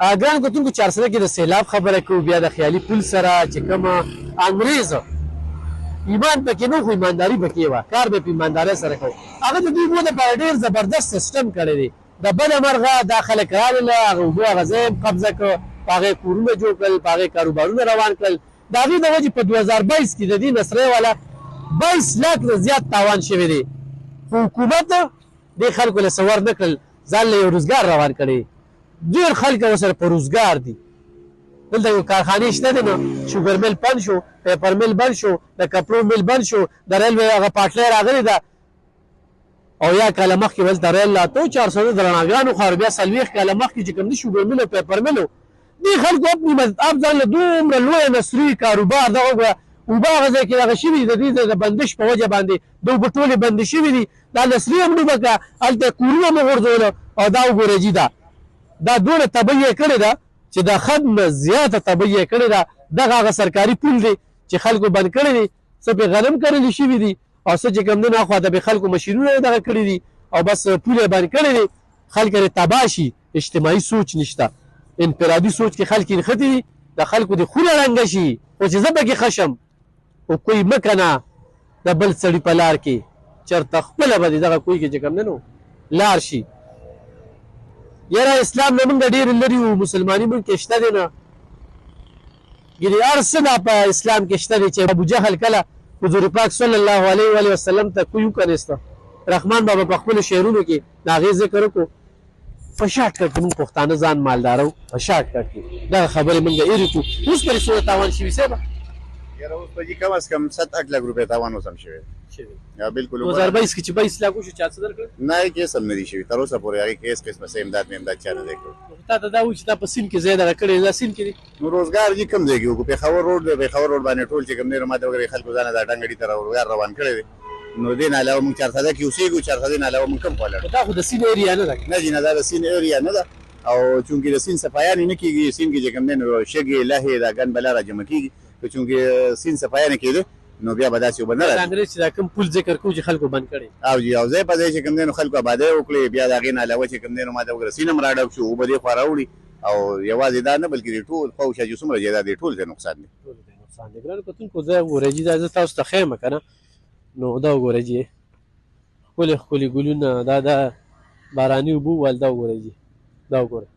ګران کتونکو چارسده کې د سیلاب خبره کوو بیا د خیالي پل سره چې کومه انګریز ایمان پکې نه خو ایمانداري پکې وه کار به په ایماندارۍ سره کوو هغه د دوی اوبو دپاره ډېر زبردست سیسټم کړی دی د بله مرغه دا خلک راغله هغه اوبو هغه ځای یې قبضه کړ په هغې کورونه جوړ کړل په هغې کاروبارونه روان کړل د هغې د وجې په 2022 کې د دې نسرۍ والا 22 لاک نه زیات تاوان شوی دی خو حکومت دې خلکو له څه ور نه کړل ځان له یو روزګار روان کړی ډېر خلک ورسره په روزګار دي دلته یو کارخانې شته دی نو شوګر میل بند شو پیپر میل بند شو د کپړو میل بند شو د ریلوې هغه پاټلۍ راغلې ده او یا کاله مخکې ولته ریل لاتو 400 د رڼاګانو خو بیا 40 کاله مخکې چې کوم دی شوګر میل او پیپر میل و دې خلکو اپني مذهب ځان له دومره لویه نسري کاروبار دغه وګوره اوبه هغه ځای کې دغه شوي دي د دې د بندش په وجه باندې د اوبه ټولې بندې شوي دي دا نسري هم ډوبه کړه هلته کورونه مو غورځولو او دا وګوره جي دا دونه تبۍ یې کړې ده چې د حد نه زیاته تبۍ یې کړې ده دغه هغه سرکاري پول دی چې خلکو بند کړی دی څه پرې غنم کرلي شوي دي او څه چې کوم دی نو اخواته به خلکو مشینونه یې دغه کړي دي او بس پول یې بند کړی دی خلک یې تباه شي اجتماعي سوچ نشته انفرادي سوچ کې خلک نښتي دي د خلکو د خونه ړنګه شي خو چې زه پکې ښه شم خو کوی مه کنه د بل سړي په لار کې چېرته خپله به دې دغه کوی کې چې کوم دی نو لار شي یاره اسلام نه موږ ډېر لرې وو مسلماني موږ کې شته دی نه ګینې هر څه دا په اسلام کې شته دی چې ابوجهل کله حضور پاک صلی الله علیه وسلم ته کوی وکنیسته رحمان بابا په خپلو شعرونو کې د هغې ذکر وکړو په شارټ کټ کې موږ پښتانه ځان مالداره وو په شارټ کټ کې دغه خبرې موږ ایرې کړو اوس پرې څومره تاوان شوي صاحبه یاره اوس په جي کم از کم 7-8 لک روپۍ تاوان اوس هم شوی یا بالکل 2022 کې چې 22 لاک وشو چا څه درکړل نه یې کیس هم نه دي شوي تر اوسه پورې هغې کیس قسمه څه امداد مې امداد چا نه دی کړی تا ته دا وایي چې دا په سیند کې ځای دغه کړی دا سیند کې دی نو روزګار جي کوم ځای کې وکړو پېښور روډ دی پېښور روډ باندې ټول چې کوم دی نو ما ته وګورئ خلکو ځانه دا ډنګړي ته روزګار روان کړی دی نو دې نه علاوه موږ چارسده کې اوسېږو چارسدې نه علاوه موږ کوم خوا لرو دا خو د سیند ایریا نه ده نه جي نه دا د سیند ایریا نه ده او چونکې د سیند صفایان یې نه کېږي سیند کې چې کوم دی نو شګې لهې دا ګن بلا را جمع کېږي خو چونکې سیند صفایان کېده نو بیا به داسې اوبه نه راځي انګرېز چې دا کوم پل ذکر کوو چې خلکو بند کړی او جی او ځای په ځای چې کوم دی نو خلکو آبادۍ وکړې بیا د هغې نه علاوه چې کوم دی نو ما ته وګوره سیند هم راډک شو اوبه دې خوا راوړي او یوازې دا نه بلکې د ټول فوشه چې څومره جایداد دی ټول ته نقصان دی نقصان دی ګرانو کتونکو زه وګورئ جي دا زه تاسو ته ښیم که نه نو دا وګورئ جي ښکلې ښکلې ګلونه دا باراني اوبه وویل دا وګورئ جي دا وګورئ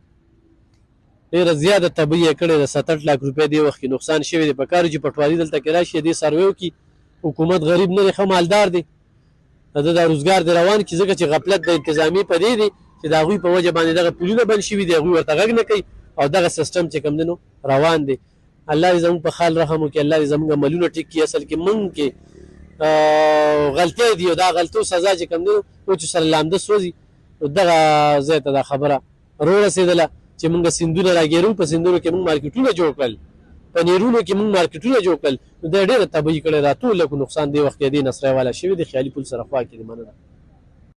ډېره زیاته تبۍ یې کړې ده 7-8 لاک روپۍ دې وخت کې نقصان شوی دی په کار چې پټواري دلته کې راشي دې سروې وکړي حکومت غریب نه دی ښه مالدار دی د ده دا روزګار دی روان کړي ځکه چې غفلت د انتظامي په دې دی چې د هغوی په وجه باندې دغه پولونه بند شوي دي هغوی ورته غږ نه کوي او دغه سیسټم چې کوم دی نو روان دی الله دې زموږ په خال رحم وکړي الله دې زموږ عملونه ټیک کړي اصل کې موږ کې غلطۍ دي او دا غلطو سزا چې کوم دی نو چې سره لامده سوځي نو دغه ځای ته دا خبره رورسېدله چې موږ سیندونه راګیرو په سیندونو کې موږ مارکیټونه جوړ کړل په نیرونو کې موږ مارکیټونه جوړ کړل نو دا ډېره تبۍ کړې ده ټول نقصان دی وخت دې نسرۍ والا شوي دی خیالي پل سره خوا کې دی مننه